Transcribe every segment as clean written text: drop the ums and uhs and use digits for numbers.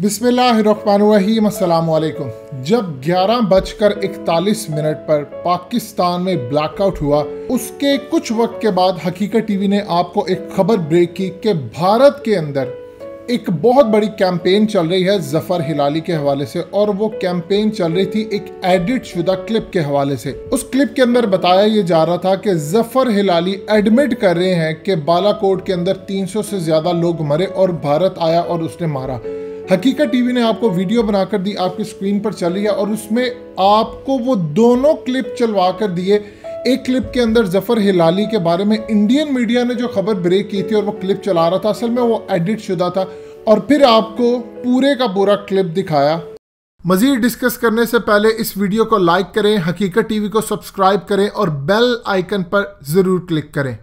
बिस्मिल्लाहिर्रहमानिर्रहीम अस्सलामुअलैकुम। जब 11:41 पर पाकिस्तान में ब्लैकआउट हुआ, उसके कुछ वक्त के बाद हकीकत टीवी ने आपको एक खबर ब्रेक की कि भारत के अंदर एक बहुत बड़ी कैंपेन चल रही है जफर हिलाली के हवाले से, और वो कैंपेन चल रही थी एक एडिट शुदा क्लिप के हवाले से। उस क्लिप के अंदर बताया ये जा रहा था कि जफर हिलाली एडमिट कर रहे हैं कि बालाकोट के अंदर 300 से ज्यादा लोग मरे और भारत आया और उसने मारा। हकीकत टीवी ने आपको वीडियो बनाकर दी, आपकी स्क्रीन पर चल रही है, और उसमें आपको वो दोनों क्लिप चलवा कर दिए। एक क्लिप के अंदर जफर हिलाली के बारे में इंडियन मीडिया ने जो खबर ब्रेक की थी और वो क्लिप चला रहा था, असल में वो एडिट शुदा था, और फिर आपको पूरे का पूरा क्लिप दिखाया। मजीद डिस्कस करने से पहले इस वीडियो को लाइक करें, हकीकत टीवी को सब्सक्राइब करें और बेल आइकन पर जरूर क्लिक करें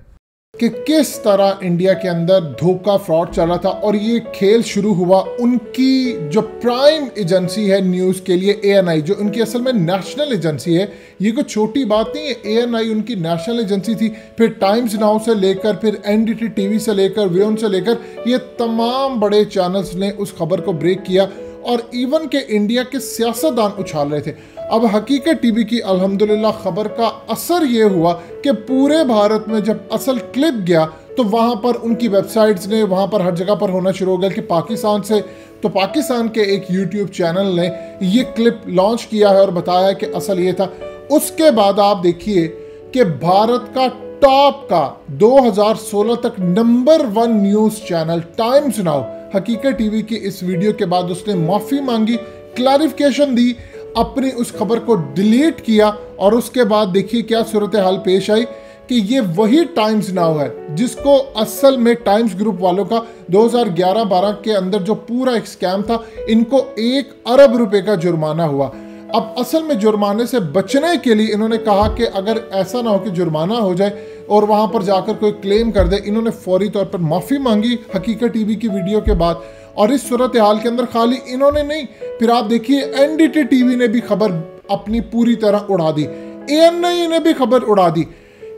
कि किस तरह इंडिया के अंदर धोखा फ्रॉड चल रहा था। और ये खेल शुरू हुआ उनकी जो प्राइम एजेंसी है न्यूज़ के लिए, ANI, जो उनकी असल में नेशनल एजेंसी है। ये कोई छोटी बात नहीं है, ANI उनकी नेशनल एजेंसी थी। फिर टाइम्स नाउ से लेकर, फिर NDT TV से लेकर, WION से लेकर, ये तमाम बड़े चैनल्स ने उस खबर को ब्रेक किया, और इवन के इंडिया के सियासतदान उछाल रहे थे। अब हकीकत टीवी की अल्हम्दुलिल्लाह खबर का असर ये हुआ कि पूरे भारत में जब असल क्लिप गया तो वहाँ पर उनकी वेबसाइट्स ने, वहाँ पर हर जगह पर होना शुरू हो गया कि पाकिस्तान से, तो पाकिस्तान के एक YouTube चैनल ने ये क्लिप लॉन्च किया है और बताया कि असल ये था। उसके बाद आप देखिए कि भारत का टॉप का 2016 तक number 1 news channel times now, हकीकत टीवी की इस वीडियो के बाद उसने माफ़ी मांगी, क्लैरिफिकेशन दी, अपनी उस खबर को डिलीट किया, और उसके बाद देखिए क्या सूरत हाल पेश आई कि ये वही टाइम्स नाउ है जिसको असल में टाइम्स ग्रुप वालों का 2011-12 के अंदर जो पूरा एक स्कैम था, इनको 1 अरब रुपए का जुर्माना हुआ। अब असल में जुर्माने से बचने के लिए इन्होंने कहा कि अगर ऐसा ना हो कि जुर्माना हो जाए और वहां पर जाकर कोई क्लेम कर दे, इन्होंने फौरी तौर पर माफ़ी मांगी हकीकत टीवी की वीडियो के बाद। और इस सूरत हाल के अंदर खाली इन्होंने नहीं, फिर आप देखिए NDT TV ने भी खबर अपनी पूरी तरह उड़ा दी, ANI ने भी खबर उड़ा दी।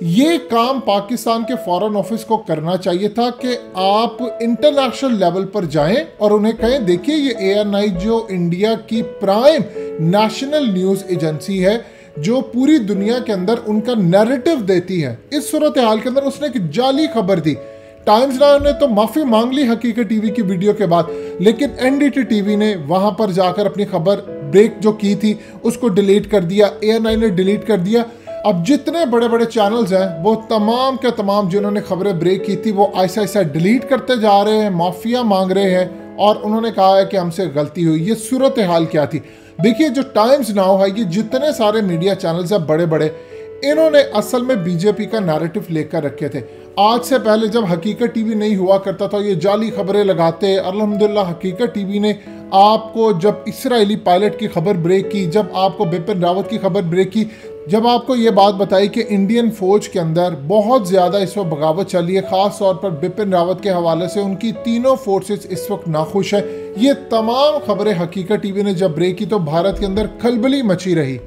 ये काम पाकिस्तान के फॉरेन ऑफिस को करना चाहिए था कि आप इंटरनेशनल लेवल पर जाएं और उन्हें कहें देखिए ये ANI जो इंडिया की प्राइम नेशनल न्यूज़ एजेंसी है, जो पूरी दुनिया के अंदर उनका नैरेटिव देती है, इस सूरत हाल के अंदर उसने एक जाली खबर दी। टाइम्स नाउ ने तो माफ़ी मांग ली हकीकत टीवी की वीडियो के बाद, लेकिन NDT TV ने वहाँ पर जाकर अपनी खबर ब्रेक जो की थी उसको डिलीट कर दिया, ANI ने डिलीट कर दिया। अब जितने बड़े बड़े चैनल्स हैं वो तमाम के तमाम जिन्होंने खबरें ब्रेक की थी वो ऐसा ऐसा डिलीट करते जा रहे हैं, माफिया मांग रहे हैं, और उन्होंने कहा है कि हमसे गलती हुई। ये सूरत हाल क्या थी देखिए। जो टाइम्स नाउ है, ये जितने सारे मीडिया चैनल्स हैं बड़े बड़े, इन्होंने असल में बीजेपी का नैरेटिव लेकर रखे थे। आज से पहले जब हकीकत टीवी नहीं हुआ करता था, ये जाली खबरें लगाते। अल्हम्दुलिल्लाह हकीकत टीवी ने आपको जब इसराइली पायलट की खबर ब्रेक की, जब आपको बिपिन रावत की खबर ब्रेक की, जब आपको ये बात बताई कि इंडियन फौज के अंदर बहुत ज़्यादा इस वक्त बगावत चल रही है, ख़ास तौर पर बिपिन रावत के हवाले से उनकी तीनों फोर्सेस इस वक्त नाखुश है, ये तमाम खबरें हकीकत टीवी ने जब ब्रेक की तो भारत के अंदर खलबली मची रही।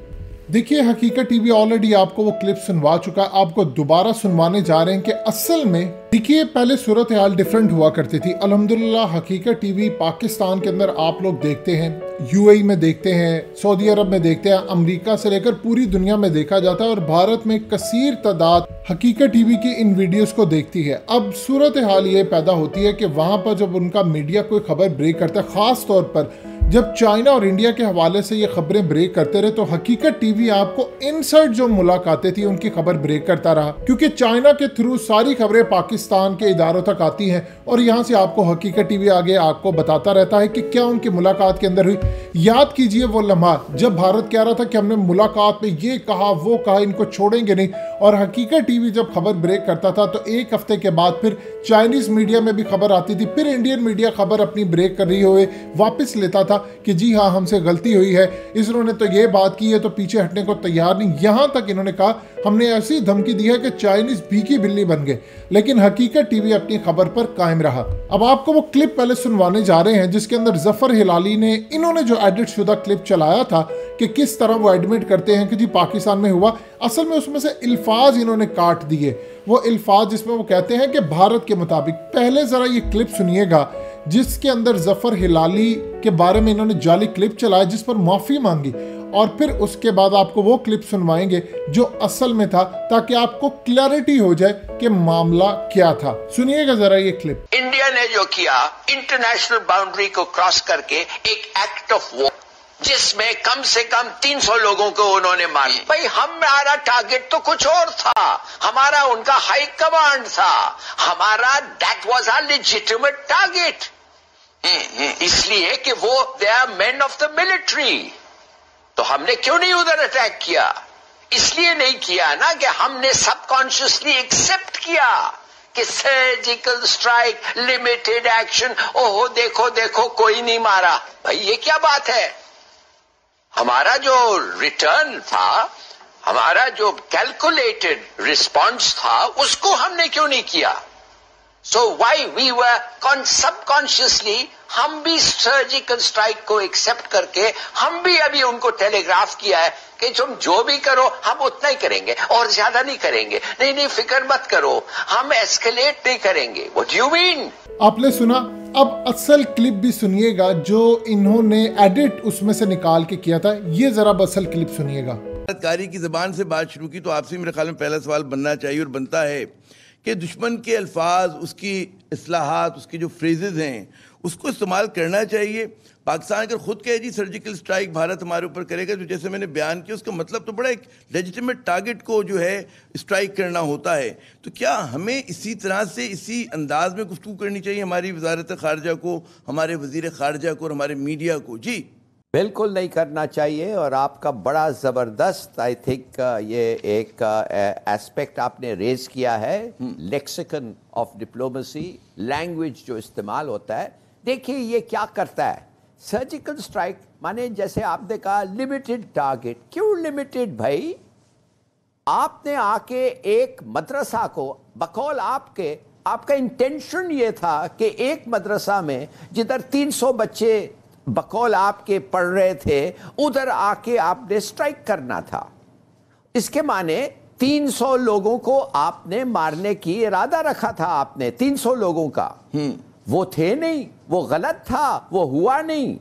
देखिए हकीकत टीवी ऑलरेडी आपको वो क्लिप सुनवा चुका, आपको दोबारा सुनवाने जा रहे हैं कि असल में देखिए पहले सूरत हाल डिफरेंट हुआ करती थी। अल्हम्दुलिल्लाह हकीकत टीवी पाकिस्तान के अंदर आप लोग देखते हैं, UAE में देखते हैं, सऊदी अरब में देखते हैं, अमेरिका से लेकर पूरी दुनिया में देखा जाता है, और भारत में कसीर तादाद हकीकत टीवी की इन वीडियोस को देखती है। अब सूरत हाल ये पैदा होती है कि वहाँ पर जब उनका मीडिया कोई खबर ब्रेक करता है, ख़ास तौर पर जब चाइना और इंडिया के हवाले से ये खबरें ब्रेक करते रहे, तो हकीकत टीवी आपको इनसाइड जो मुलाकातें थी उनकी खबर ब्रेक करता रहा, क्योंकि चाइना के थ्रू सारी खबरें पाकिस्तान के इदारों तक आती हैं, और यहाँ से आपको हकीकत टीवी आगे आपको बताता रहता है कि क्या उनकी मुलाकात के अंदर हुई। याद कीजिए वो लम्हा जब भारत कह रहा था कि हमने मुलाकात में ये कहा वो कहा, इनको छोड़ेंगे नहीं, और हकीकत टीवी जब खबर ब्रेक करता था तो एक हफ्ते के बाद फिर चाइनीज मीडिया में भी खबर आती थी, फिर इंडियन मीडिया खबर अपनी ब्रेक कर रही हुए वापस लेता था कि जी हाँ हमसे गलती हुई है, इन्होंने तो ये बात की है तो पीछे हटने को तैयार नहीं। यहाँ तक इन्होंने कहा हमने ऐसी धमकी दी है कि चाइनीज भीखी बिल्ली बन गए, लेकिन हकीकत टीवी अपनी खबर पर कायम रहा। अब आपको वो क्लिप पहले सुनवाने जा रहे हैं जिसके अंदर जफर हिलाली ने, इन्होंने जो एडिट शुदा क्लिप चलाया था कि किस तरह वो एडमिट करते हैं कि जी पाकिस्तान में हुआ, असल में उसमें से अल्फाज इन्होंने काट दिए, वो अल्फाज जिसमें वो कहते हैं कि भारत के मुताबिक। पहले जरा ये क्लिप सुनिएगा जिसके अंदर जफर हिलाली के बारे में इन्होंने जाली क्लिप चलाया जिस पर माफी मांगी, और फिर उसके बाद आपको वो क्लिप सुनवाएंगे जो असल में था, ताकि आपको क्लैरिटी हो जाए कि मामला क्या था। सुनिएगा जरा ये क्लिप। इंडिया ने जो किया, इंटरनेशनल बाउंड्री को क्रॉस करके एक एक्ट ऑफ वॉर, जिसमें कम से कम 300 लोगों को उन्होंने मार। भाई हमारा टारगेट तो कुछ और था, हमारा उनका हाई कमांड था, हमारा that was our legitimate target, इसलिए कि वो they are men of the military. तो हमने क्यों नहीं उधर अटैक किया? इसलिए नहीं किया ना कि हमने सबकॉन्शियसली एक्सेप्ट किया कि सर्जिकल स्ट्राइक, लिमिटेड एक्शन, ओहो देखो देखो कोई नहीं मारा। भाई ये क्या बात है? हमारा जो रिटर्न था, हमारा जो कैलकुलेटेड रिस्पॉन्स था, उसको हमने क्यों नहीं किया? सो वाई वी वर सबकॉन्शियसली, हम भी सर्जिकल स्ट्राइक को एक्सेप्ट करके हम भी अभी उनको टेलीग्राफ किया है कि तुम जो भी करो हम उतना ही करेंगे और ज्यादा नहीं करेंगे। नहीं फिक्र मत करो, हम एस्केलेट नहीं करेंगे। What do you mean? आपने सुना, अब असल क्लिप भी सुनिएगा जो इन्होंने एडिट उसमें से निकाल के किया था। ये जरा असल क्लिप सुनिएगा। कारी की जबान से बात शुरू की तो आपसे मेरे ख्याल में पहला सवाल बनना चाहिए और बनता है कि दुश्मन के अल्फाज, उसकी इस्लाहात, उसके जो फ्रेजेस हैं उसको इस्तेमाल करना चाहिए। पाकिस्तान अगर खुद कहे जी सर्जिकल स्ट्राइक भारत हमारे ऊपर करेगा, तो जैसे मैंने बयान किया उसका मतलब तो बड़ा एक लेजिटिमेट टारगेट को जो है स्ट्राइक करना होता है। तो क्या हमें इसी तरह से, इसी अंदाज में गुफ्तगू करनी चाहिए हमारी वजारत खारजा को, हमारे वजीर खारजा को और हमारे मीडिया को? जी बिल्कुल नहीं करना चाहिए। और आपका बड़ा ज़बरदस्त आई थिंक ये एक एस्पेक्ट आपने रेज किया है, लेक्सिकन ऑफ डिप्लोमेसी, लैंग्वेज जो इस्तेमाल होता है। देखिए ये क्या करता है, सर्जिकल स्ट्राइक माने जैसे आपने कहा लिमिटेड टारगेट। क्यों लिमिटेड भाई? आपने आके एक मदरसा को बकौल आपका इंटेंशन ये था कि एक मदरसा में जिधर 300 बच्चे बकौल आपके पढ़ रहे थे, उधर आके आपने स्ट्राइक करना था। इसके माने 300 लोगों को आपने मारने की इरादा रखा था। आपने 300 लोगों का, वो थे नहीं, वो गलत था, वो हुआ नहीं।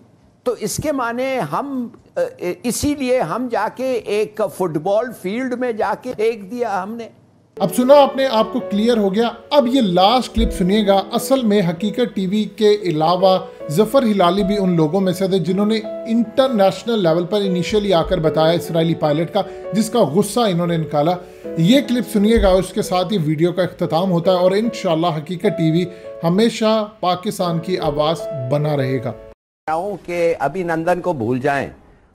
तो इसके माने हम इसीलिए हम जाके एक फुटबॉल फील्ड में जाके फेंक दिया हमने। अब सुना आपने, आपको क्लियर हो गया। अब ये लास्ट क्लिप सुनिएगा। असल में हकीकत टीवी के अलावा जफर हिलाली भी उन लोगों में से थे जिन्होंने इंटरनेशनल लेवल पर इनिशियली आकर बताया इसराइली पायलट का, जिसका गुस्सा इन्होंने निकाला। ये क्लिप सुनिएगा, उसके साथ ही वीडियो का इख्तिताम होता है और इंशाल्लाह हकीकत टीवी हमेशा पाकिस्तान की आवाज बना रहेगा। कि अभिनंदन को भूल जाएं,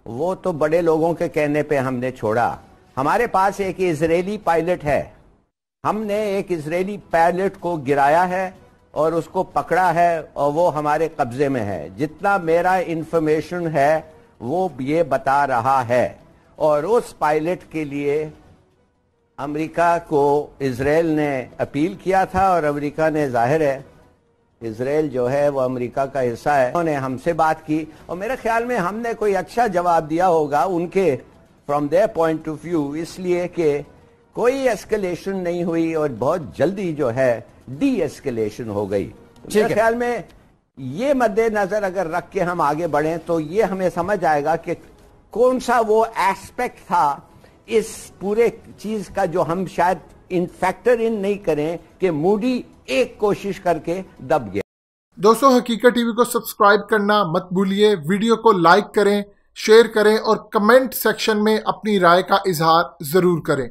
वो तो बड़े लोगों के कहने पे हमने छोड़ा। हमारे पास एक इजरायली पायलट है, हमने एक इजरायली पायलट को गिराया है और उसको पकड़ा है और वो हमारे कब्जे में है। जितना मेरा इंफॉर्मेशन है वो ये बता रहा है। और उस पायलट के लिए अमेरिका को इजराइल ने अपील किया था और अमेरिका ने, जाहिर है इजराइल जो है वो अमेरिका का हिस्सा है, उन्होंने हमसे बात की और मेरे ख्याल में हमने कोई अच्छा जवाब दिया होगा उनके from their point of view, इसलिए कि कोई एस्केलेशन नहीं हुई और बहुत जल्दी जो है डी एस्केलेशन हो गई। मेरे ख्याल में ये मद्देनजर अगर रख के हम आगे बढ़ें तो ये हमें समझ आएगा कि कौन सा वो एस्पेक्ट था इस पूरे चीज का जो हम शायद फैक्टर इन नहीं करें कि मूडी एक कोशिश करके दब गया। दोस्तों हकीकत टीवी को सब्सक्राइब करना मत भूलिए, वीडियो को लाइक करें, शेयर करें और कमेंट सेक्शन में अपनी राय का इजहार जरूर करें।